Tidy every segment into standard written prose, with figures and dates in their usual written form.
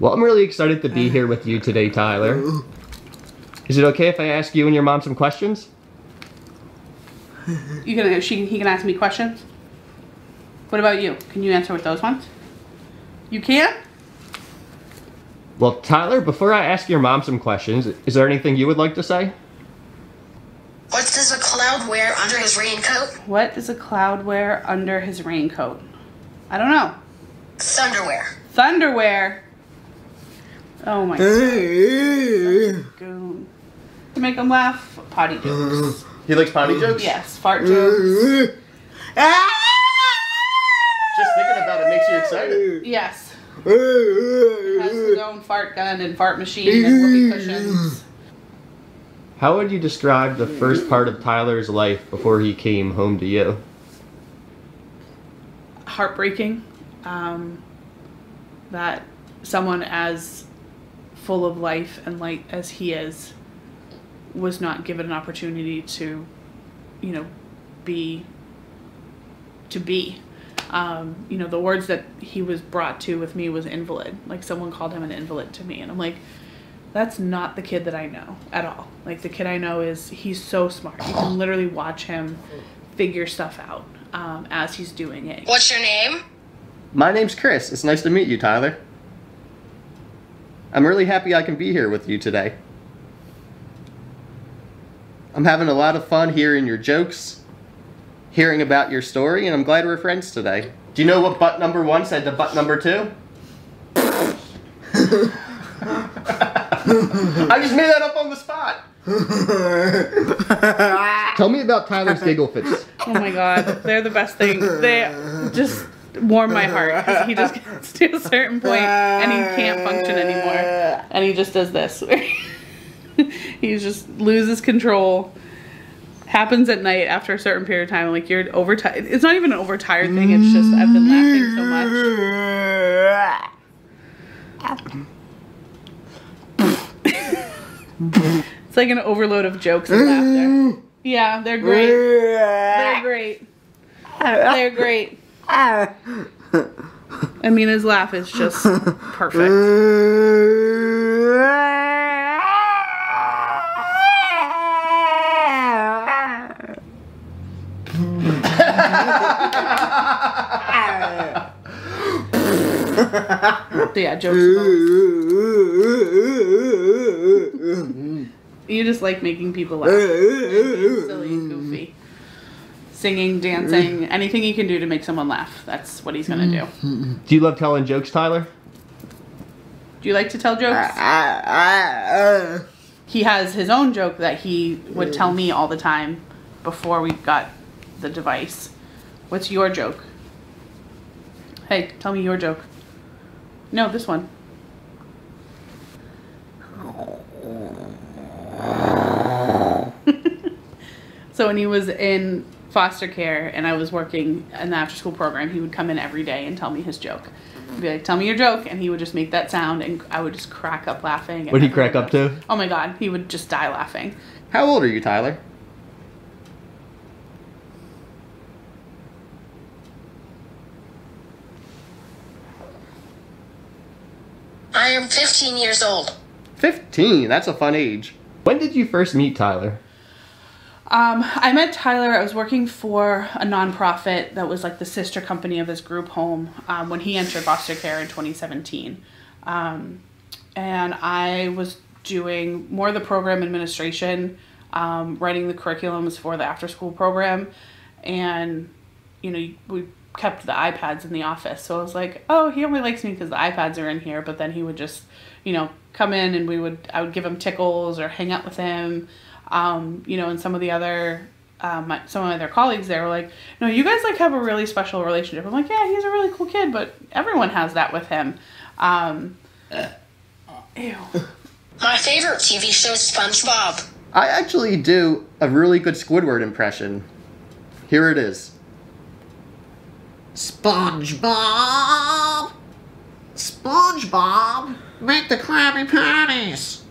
Well, I'm really excited to be here with you today, Tyler. Is it okay if I ask you and your mom some questions? He can ask me questions? What about you? Can you answer with those ones? You can? Well, Tyler, before I ask your mom some questions, is there anything you would like to say? What does a cloud wear under his raincoat? What does a cloud wear under his raincoat? I don't know. Thunderwear. Thunderwear. Oh my god. Such a goon. To make him laugh, potty jokes. He likes potty jokes? Yes, fart jokes. Just thinking about it makes you excited. Yes. He has his own fart gun and fart machine and whoopee cushions. How would you describe the first part of Tyler's life before he came home to you? Heartbreaking. That someone as full of life and light as he is was not given an opportunity to, you know, be. You know, the words that he was brought to with me was invalid. Like, someone called him an invalid to me, and I'm like, that's not the kid that I know at all. Like, the kid I know he's so smart. You can literally watch him figure stuff out as he's doing it. What's your name? My name's Chris. It's nice to meet you, Tyler. I'm really happy I can be here with you today. I'm having a lot of fun hearing your jokes, hearing about your story, and I'm glad we're friends today. Do you know what butt number 1 said to butt number 2? I just made that up on the spot. Tell me about Tyler's giggle fits. Oh my god, they're the best thing. They just warm my heart because he just gets to a certain point and he can't function anymore, and he just does this. He just loses control. Happens at night after a certain period of time. Like, you're overtired. It's not even an overtired thing. It's just I've been laughing so much. It's like an overload of jokes and laughter. Yeah, they're great. They're great. They're great. I mean, his laugh is just perfect. So yeah, jokes. You just like making people laugh. Being silly and goofy. Singing, dancing, anything you can do to make someone laugh. That's what he's gonna do. Do you love telling jokes, Tyler? Do you like to tell jokes? He has his own joke that he would tell me all the time before we got the device. What's your joke? Hey, tell me your joke. No, this one. So when he was in foster care and I was working in the after school program, he would come in every day and tell me his joke. He'd be like, tell me your joke, and he would just make that sound and I would just crack up laughing. What'd he crack up to? Oh my god, he would just die laughing. How old are you, Tyler? I am 15 years old. 15, that's a fun age. When did you first meet Tyler? I met Tyler. I was working for a nonprofit that was like the sister company of his group home when he entered foster care in 2017. And I was doing more of the program administration, writing the curriculums for the after school program. And, you know, we kept the iPads in the office. So I was like, oh, he only likes me because the iPads are in here. But then he would just, you know, come in and I would give him tickles or hang out with him. You know, and some of the other, some of my other colleagues there were like, no, you guys like have a really special relationship. I'm like, yeah, he's a really cool kid, but everyone has that with him. Ew. My favorite TV show is SpongeBob. I actually do a really good Squidward impression. Here it is. SpongeBob! SpongeBob! Make the Krabby Patties!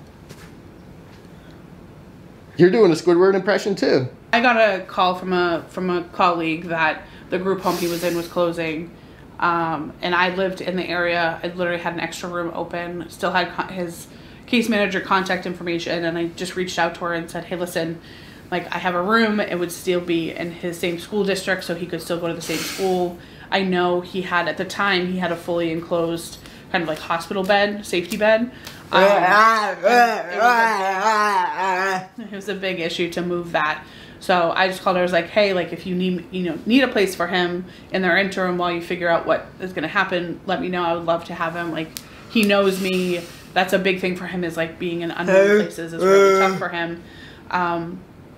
You're doing a Squidward impression too. I got a call from a colleague that the group home he was in was closing, And I lived in the area. I literally had an extra room open, still had his case manager contact information, and I just reached out to her and said, hey, listen, like, I have a room. It would still be in his same school district, so he could still go to the same school. I know he had, at the time, he had a fully enclosed kind of like hospital bed, safety bed. It was a big issue to move that. So I just called her. I was like, hey, like, if you need a place for him in their interim while you figure out what is going to happen, let me know. I would love to have him. Like, he knows me. That's a big thing for him, is like being in unknown places is really tough for him.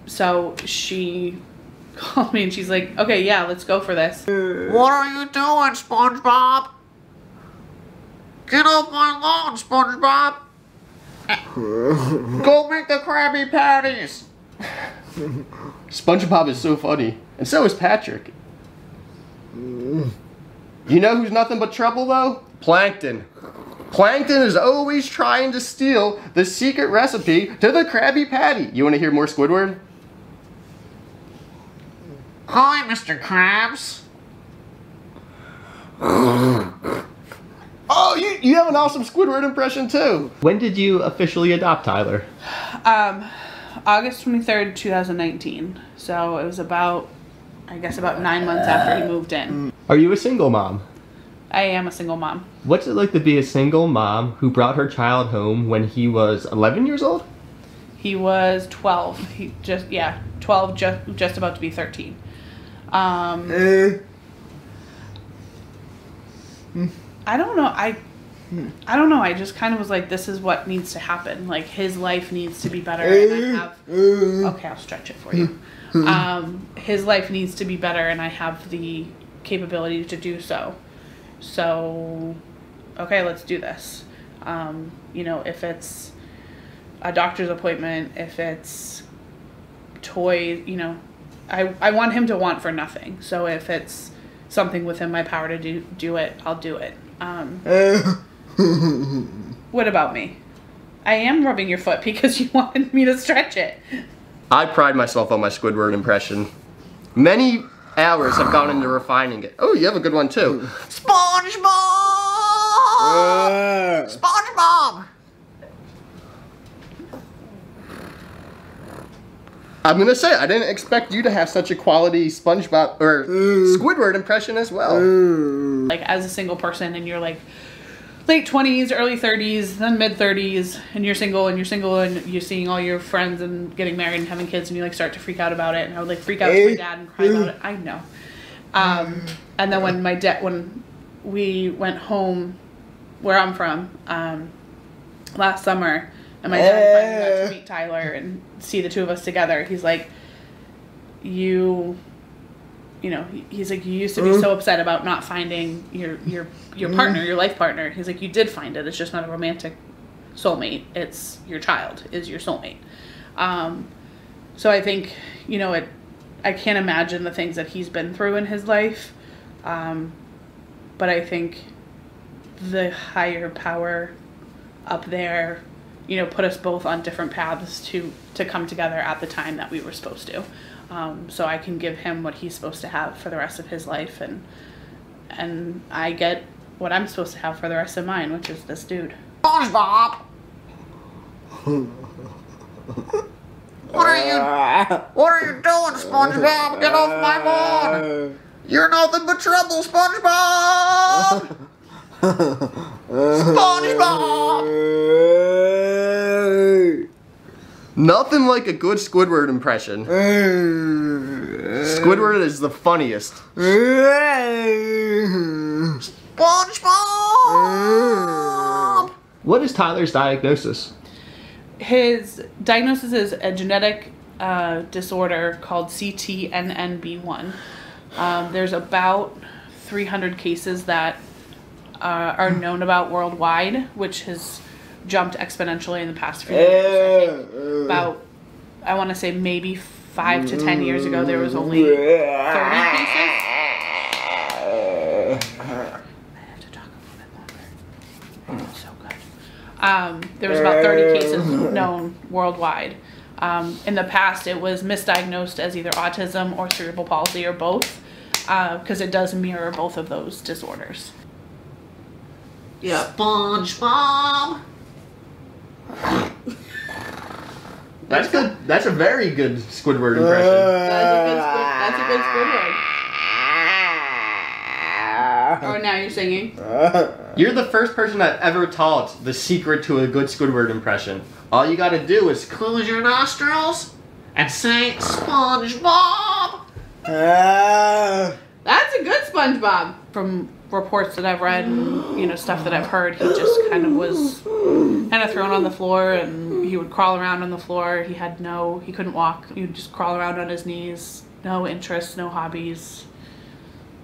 So she called me and she's like, okay, yeah, let's go for this. What are you doing, SpongeBob? Get off my lawn, SpongeBob! Go make the Krabby Patties! SpongeBob is so funny, and so is Patrick. You know who's nothing but trouble, though? Plankton. Plankton is always trying to steal the secret recipe to the Krabby Patty. You want to hear more Squidward? Hi, Mr. Krabs. Oh, you have an awesome Squidward impression, too. When did you officially adopt Tyler? August 23rd, 2019. So it was about 9 months after he moved in. Are you a single mom? I am a single mom. What's it like to be a single mom who brought her child home when he was 11 years old? He was 12. 12, just about to be 13. I don't know. I don't know. I just kind of was like, this is what needs to happen. Like, his life needs to be better. And I have... Okay, I'll stretch it for you. His life needs to be better, and I have the capability to do so. So, okay, let's do this. If it's a doctor's appointment, if it's toys, I want him to want for nothing. So if it's something within my power to do it, I'll do it. What about me? I am rubbing your foot because you wanted me to stretch it. I pride myself on my Squidward impression. Many hours have gone into refining it. Oh, you have a good one too. SpongeBob! SpongeBob! I'm gonna say, I didn't expect you to have such a quality SpongeBob or Squidward impression as well. Like, as a single person, and you're like late 20s, early 30s, then mid 30s, and you're single, and you're seeing all your friends and getting married and having kids, and you like start to freak out about it. And I would like freak out to my dad and cry about it. I know. And then when we went home where I'm from last summer, and my dad finally got to meet Tyler and see the two of us together, he's like, he's like, you used to be so upset about not finding your partner, your life partner. He's like, you did find it. It's just not a romantic soulmate. It's your child is your soulmate. So I think, I can't imagine the things that he's been through in his life. But I think the higher power up there, put us both on different paths to come together at the time that we were supposed to. So I can give him what he's supposed to have for the rest of his life, and I get what I'm supposed to have for the rest of mine, which is this dude. SpongeBob! What are you doing, SpongeBob? Get off my lawn! You're nothing but trouble, SpongeBob! SpongeBob! Nothing like a good Squidward impression. Squidward is the funniest. SpongeBob! What is Tyler's diagnosis? His diagnosis is a genetic disorder called CTNNB1. There's about 300 cases that are known about worldwide, which has jumped exponentially in the past few years. I want to say maybe 5 to 10 years ago, there was only 30 cases. I have to talk a little bit longer. So good. There was about 30 cases known worldwide. In the past, it was misdiagnosed as either autism or cerebral palsy or both. because it does mirror both of those disorders. Yeah. SpongeBob. That's good. That's a very good Squidward impression. That's a good Squidward. Oh, now you're singing. You're the first person I've ever taught the secret to a good Squidward impression. All you gotta do is Close your nostrils and say SpongeBob. That's a good SpongeBob. From reports that I've read and stuff that I've heard, he just kind of was kind of thrown on the floor, and he would crawl around on the floor. He couldn't walk. He would just crawl around on his knees. No interests, no hobbies.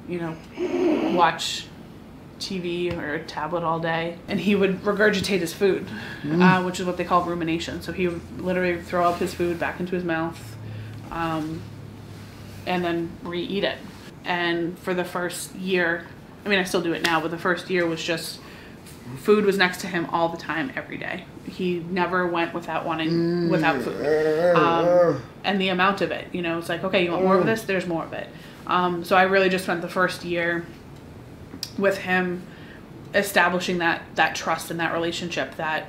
Watch TV or a tablet all day, and he would regurgitate his food, which is what they call rumination. So he would literally throw up his food back into his mouth, and then re-eat it. And for the first year, I mean, I still do it now, but the first year was just food was next to him all the time, every day. He never went without food. And the amount of it, it's like, okay, you want more of this? There's more of it. So I really just spent the first year with him establishing that trust and that relationship that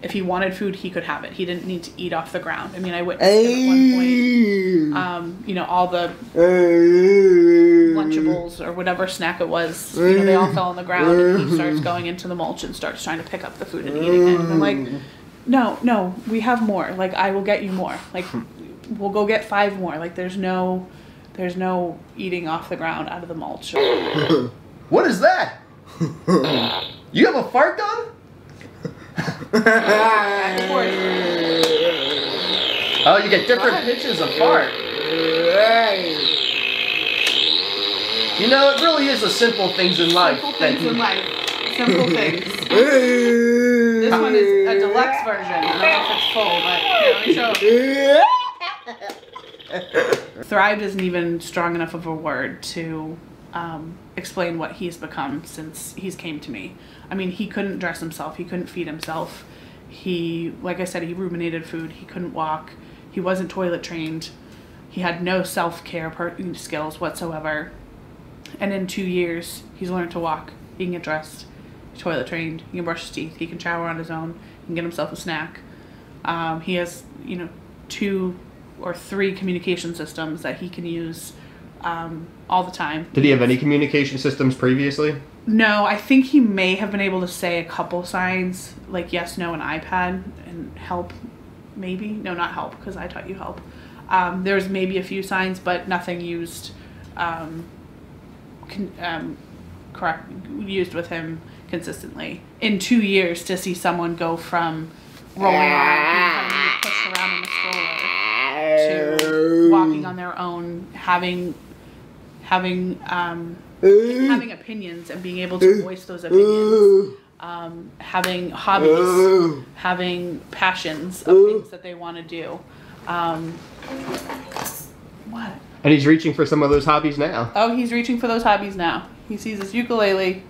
if he wanted food, he could have it. He didn't need to eat off the ground. I mean, I witnessed him at one point, all the Lunchables or whatever snack it was, they all fell on the ground, and he starts going into the mulch and starts trying to pick up the food and eating it. And I'm like, no, we have more. Like, I will get you more. Like, we'll go get 5 more. Like, there's no eating off the ground out of the mulch. What is that? You have a fart gun? Oh, you get different pitches of fart. It really is the simple things in life. Simple things in life. Simple things. This one is a deluxe version. I don't know if it's full, but let me show. Thrived isn't even strong enough of a word to explain what he's become since he's came to me. I mean, he couldn't dress himself. He couldn't feed himself. He, like I said, he ruminated food. He couldn't walk. He wasn't toilet trained. He had no self-care skills whatsoever. And in 2 years, he's learned to walk. He can get dressed. He's toilet trained. He can brush his teeth. He can shower on his own. He can get himself a snack. He has, 2 or 3 communication systems that he can use all the time. Did he have any communication systems previously? No, I think he may have been able to say a couple signs, like yes, no, and iPad, and help, maybe. No, not help, because I taught you help. There's maybe a few signs, but nothing used used with him consistently. In 2 years, to see someone go from rolling around, being pushed around in a stroller, to walking on their own, having opinions and being able to voice those opinions, having hobbies, having passions of things that they want to do. What? And he's reaching for some of those hobbies now. Oh, he's reaching for those hobbies now. He sees his ukulele.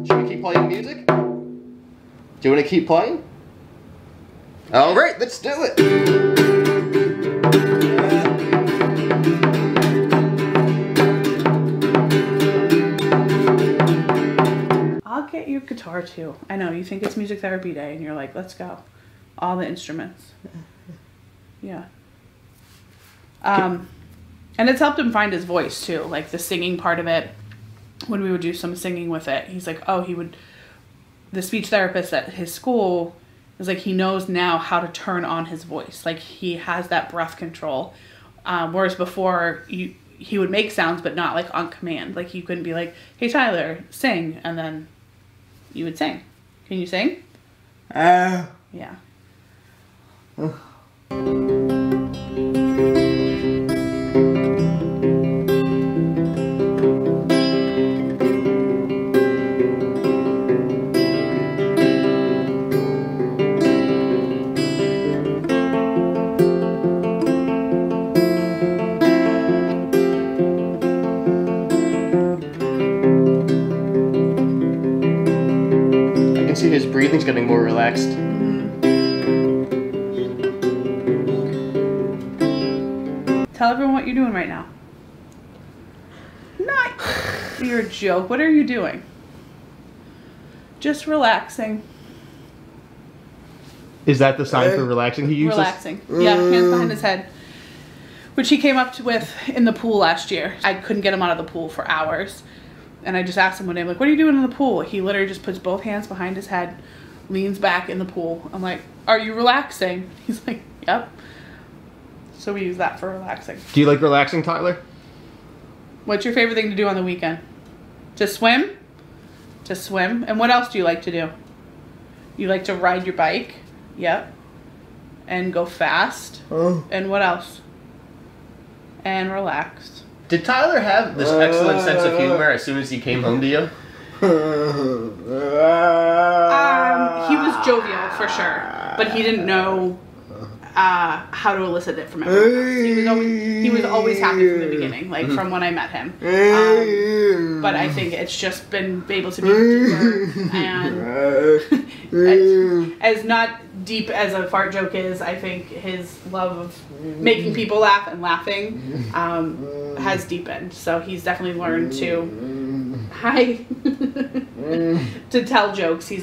Should we keep playing music? Do you want to keep playing? All right, let's do it. I'll get you a guitar too. I know, you think it's music therapy day and you're like, let's go. All the instruments. Yeah. And it's helped him find his voice too, like the singing part of it. When we would do some singing with it, he's like, the speech therapist at his school is like, he knows now how to turn on his voice. Like, he has that breath control. Whereas before, he would make sounds, but not like on command. Like, you couldn't be like, hey Tyler, sing, and then you would sing. Can you sing? Yeah. See, his breathing's getting more relaxed. Tell everyone what you're doing right now. Not. You're a joke. What are you doing? Just relaxing. Is that the sign for relaxing he uses? Relaxing. Yeah, hands behind his head. Which he came up with in the pool last year. I couldn't get him out of the pool for hours. And I just asked him one day, I'm like, what are you doing in the pool? He literally just puts both hands behind his head, leans back in the pool. I'm like, are you relaxing? He's like, yep. So we use that for relaxing. Do you like relaxing, Tyler? What's your favorite thing to do on the weekend? To swim? To swim. And what else do you like to do? You like to ride your bike? Yep. And go fast? And what else? And relax. Did Tyler have this excellent sense of humor as soon as he came home to you? He was jovial for sure, but he didn't know how to elicit it from everyone else. He was always happy from the beginning, like from when I met him. But I think it's just been able to be deeper and as not deep as a fart joke is. I think his love of making people laugh and laughing has deepened. So he's definitely learned to tell jokes. He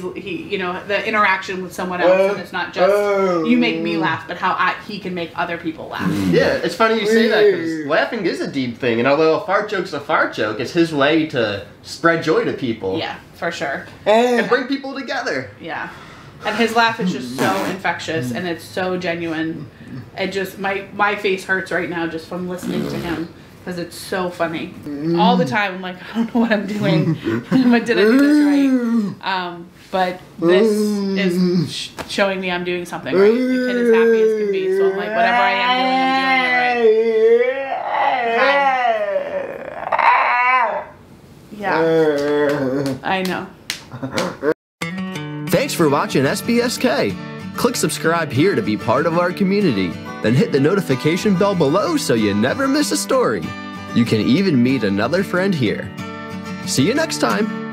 you know, the interaction with someone else, and it's not just you make me laugh, but how he can make other people laugh. Yeah, it's funny you say that because laughing is a deep thing, and although a fart joke's a fart joke, it's his way to spread joy to people. Yeah, for sure. And bring people together. Yeah. And his laugh is just so infectious, and it's so genuine. It just, my face hurts right now just from listening to him, because it's so funny. All the time, I'm like, I don't know what I'm doing, but did I do this right? But this is showing me I'm doing something right. The kid is happy as can be, so I'm like, whatever I am doing, I'm doing it right. Yeah. I know. Thanks for watching SBSK. Click subscribe here to be part of our community. Then hit the notification bell below so you never miss a story. You can even meet another friend here. See you next time.